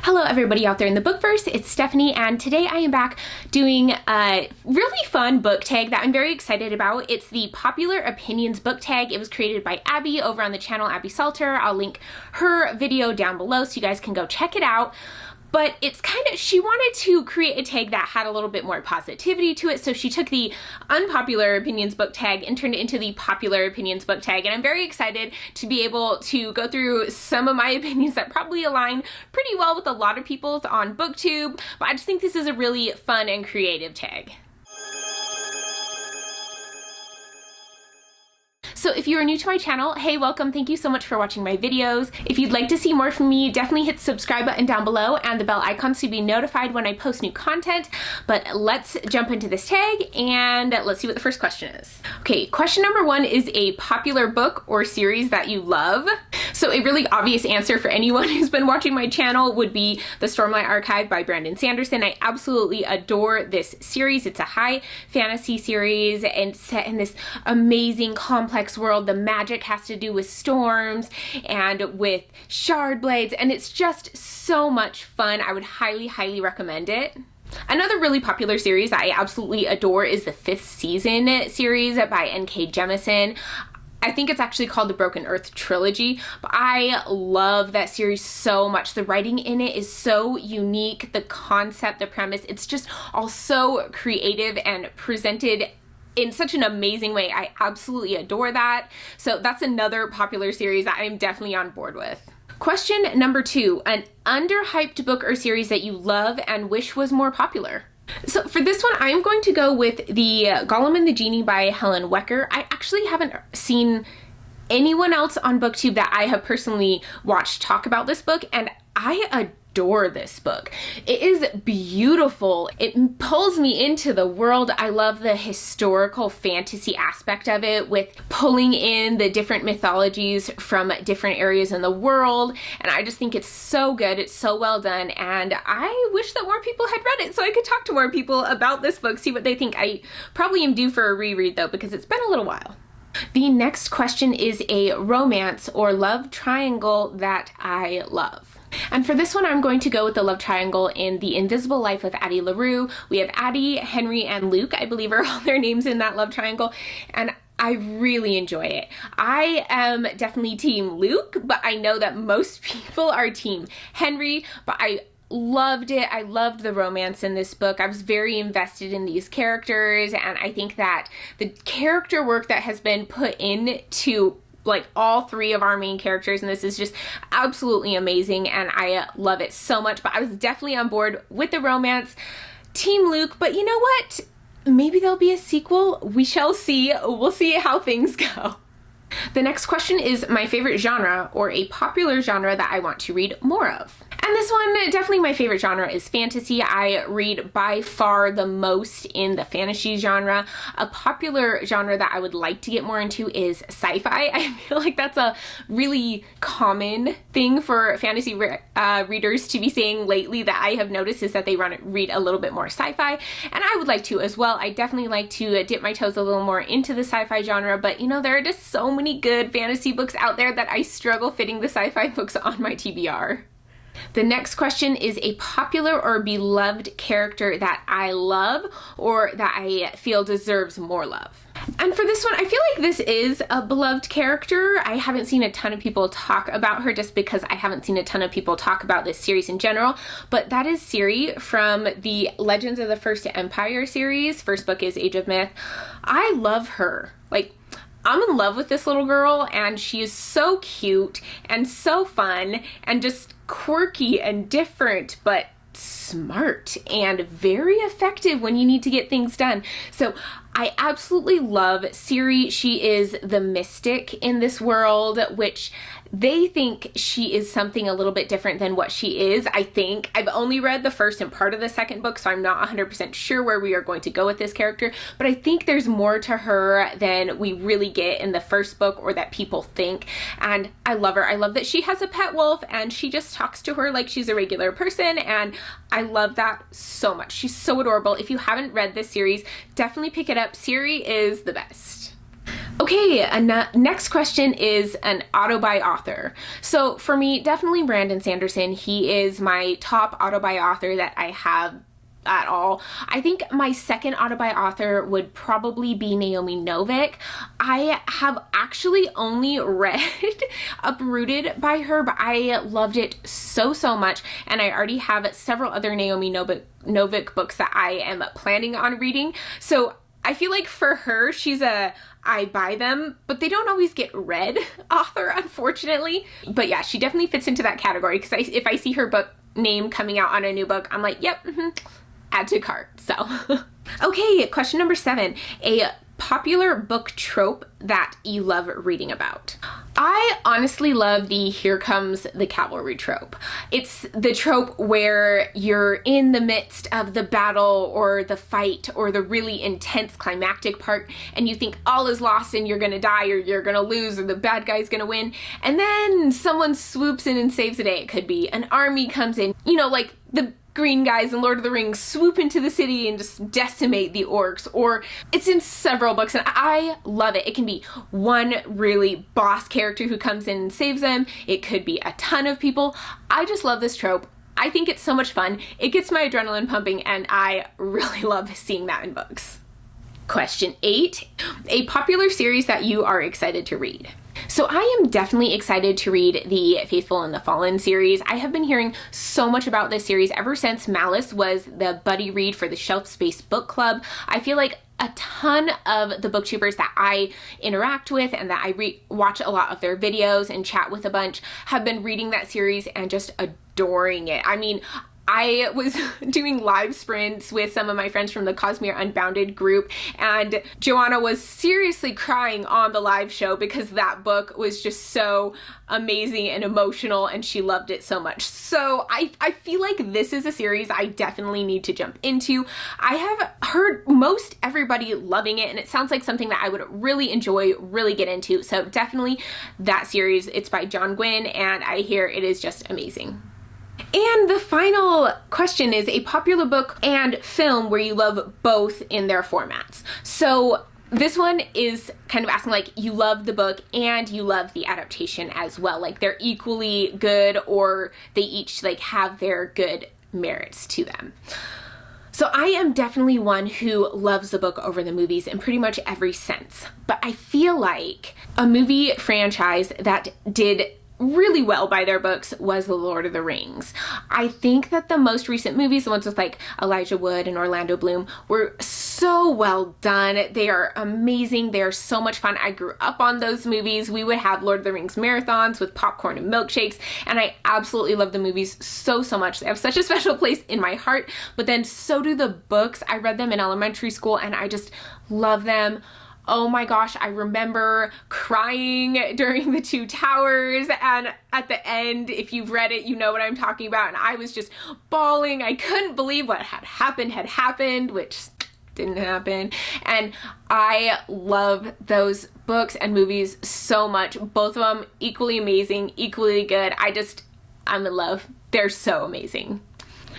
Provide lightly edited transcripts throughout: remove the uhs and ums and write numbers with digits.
Hello everybody out there in the bookverse, it's Stephanie, and today I am back doing a really fun book tag that I'm very excited about. It's the Popular Opinions book tag. It was created by Abby over on the channel Abby Salter. I'll link her video down below so you guys can go check it out. But it's she wanted to create a tag that had a little bit more positivity to it, so she took the Unpopular Opinions book tag and turned it into the Popular Opinions book tag, and I'm very excited to be able to go through some of my opinions that probably align pretty well with a lot of people's on BookTube, but I just think this is a really fun and creative tag. So if you are new to my channel, hey, welcome. Thank you so much for watching my videos. If you'd like to see more from me, definitely hit the subscribe button down below and the bell icon so you'll be notified when I post new content. But let's jump into this tag and let's see what the first question is. Okay, question number one is a popular book or series that you love. So a really obvious answer for anyone who's been watching my channel would be The Stormlight Archive by Brandon Sanderson. I absolutely adore this series. It's a high fantasy series and set in this amazing complex world. The magic has to do with storms and with shard blades, and it's just so much fun. I would highly recommend it. Another really popular series I absolutely adore is the 5th season series by N.K. Jemisin. I think it's actually called the Broken Earth Trilogy, but I love that series so much. The writing in it is so unique. The concept, the premise, it's just all so creative and presented in such an amazing way. I absolutely adore that. So that's another popular series that I'm definitely on board with. Question number two, an underhyped book or series that you love and wish was more popular. So for this one, I'm going to go with the Gollum and the Genie by Helen Wecker. I actually haven't seen anyone else on BookTube that I have personally watched talk about this book, and I adore this book. It is beautiful. It pulls me into the world. I love the historical fantasy aspect of it, with pulling in the different mythologies from different areas in the world, and I just think it's so good. It's so well done, and I wish that more people had read it so I could talk to more people about this book, see what they think. I probably am due for a reread though, because it's been a little while. The next question is a romance or love triangle that I love. And for this one, I'm going to go with the love triangle in The Invisible Life of Addie LaRue. We have Addie, Henry, and Luke, I believe are all their names in that love triangle, and I really enjoy it. I am definitely team Luke, but I know that most people are team Henry, but I loved it. I loved the romance in this book. I was very invested in these characters, and I think that the character work that has been put into like all three of our main characters, and this is just absolutely amazing, and I love it so much. But I was definitely on board with the romance, team Luke, but you know what? Maybe there'll be a sequel. We shall see. We'll see how things go. The next question is my favorite genre or a popular genre that I want to read more of. And this one, definitely my favorite genre is fantasy. I read by far the most in the fantasy genre. A popular genre that I would like to get more into is sci-fi. I feel like that's a really common thing for fantasy readers to be saying lately that I have noticed, is that they read a little bit more sci-fi, and I would like to as well. I definitely like to dip my toes a little more into the sci-fi genre, but you know, there are just so many good fantasy books out there that I struggle fitting the sci-fi books on my TBR. The next question is a popular or beloved character that I love or that I feel deserves more love. And for this one, I feel like this is a beloved character. I haven't seen a ton of people talk about her just because I haven't seen a ton of people talk about this series in general, but that is Ciri from the Legends of the First Empire series. First book is Age of Myth. I love her. Like, I'm in love with this little girl, and she is so cute and so fun and just quirky and different, but smart and very effective when you need to get things done. So I absolutely love Ciri. She is the mystic in this world, which they think she is something a little bit different than what she is. I think I've only read the first and part of the second book, so I'm not 100% sure where we are going to go with this character, but I think there's more to her than we really get in the first book or that people think, and I love her. I love that she has a pet wolf and she just talks to her like she's a regular person, and I love that so much. She's so adorable. If you haven't read this series, definitely pick it up. Ciri is the best. Okay, next question is an Autobuy author. So for me, definitely Brandon Sanderson. He is my top Autobuy author that I have at all. I think my second Autobuy author would probably be Naomi Novik. I have actually only read Uprooted by her, but I loved it so much, and I already have several other Naomi Novik books that I am planning on reading. So I feel like for her, she's I buy them, but they don't always get read author, unfortunately. But yeah, she definitely fits into that category, because if I see her book name coming out on a new book, I'm like, yep, add to cart. So okay, question number 7, a popular book trope that you love reading about. I honestly love the here comes the cavalry trope. It's the trope where you're in the midst of the battle or the fight or the really intense climactic part, and you think all is lost and you're gonna die or you're gonna lose or the bad guy's gonna win, and then someone swoops in and saves the day. It could be an army comes in, you know, like the green guys in Lord of the Rings swoop into the city and just decimate the orcs, or it's in several books and I love it. It can be one really boss character who comes in and saves them. It could be a ton of people. I just love this trope. I think it's so much fun. It gets my adrenaline pumping, and I really love seeing that in books. Question 8, a popular series that you are excited to read. So I am definitely excited to read the Faithful and the Fallen series. I have been hearing so much about this series ever since Malice was the buddy read for the Shelf Space Book Club. I feel like a ton of the booktubers that I interact with and that I watch a lot of their videos and chat with a bunch have been reading that series and just adoring it. I mean, I was doing live sprints with some of my friends from the Cosmere Unbounded group, and Joanna was seriously crying on the live show because that book was just so amazing and emotional, and she loved it so much. So I feel like this is a series I definitely need to jump into. I have heard most everybody loving it, and it sounds like something that I would really enjoy, really get into. So definitely that series. It's by John Gwynne, and I hear it is just amazing. And the final question is a popular book and film where you love both in their formats. So this one is kind of asking, like, you love the book and you love the adaptation as well. Like, they're equally good, or they each like have their good merits to them. So I am definitely one who loves the book over the movies in pretty much every sense. But I feel like a movie franchise that did really well by their books was The Lord of the Rings. I think that the most recent movies, the ones with like Elijah Wood and Orlando Bloom, were so well done. They are amazing. They are so much fun. I grew up on those movies. We would have Lord of the Rings marathons with popcorn and milkshakes, and I absolutely love the movies so much. They have such a special place in my heart, but then so do the books. I read them in elementary school and I just love them. Oh my gosh, I remember crying during The Two Towers, and at the end, if you've read it, you know what I'm talking about, and I was just bawling. I couldn't believe what had happened, which didn't happen, and I love those books and movies so much. Both of them equally amazing, equally good. I'm in love. They're so amazing.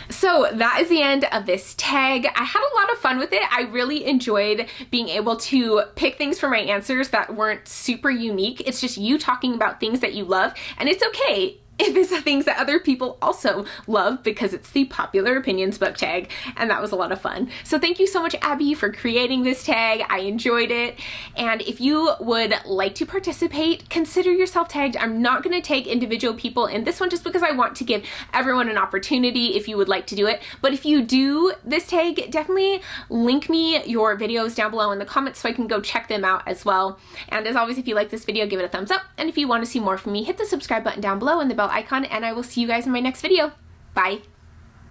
So that is the end of this tag. I had a lot of fun with it. I really enjoyed being able to pick things for my answers that weren't super unique. It's just you talking about things that you love, and it's okay if it's the things that other people also love, because it's the popular opinions book tag, and that was a lot of fun. So thank you so much, Abby, for creating this tag. I enjoyed it, and if you would like to participate, consider yourself tagged. I'm not going to tag individual people in this one just because I want to give everyone an opportunity if you would like to do it, but if you do this tag, definitely link me your videos down below in the comments so I can go check them out as well. And as always, if you like this video, give it a thumbs up, and if you want to see more from me, hit the subscribe button down below and the bell icon, and I will see you guys in my next video. Bye.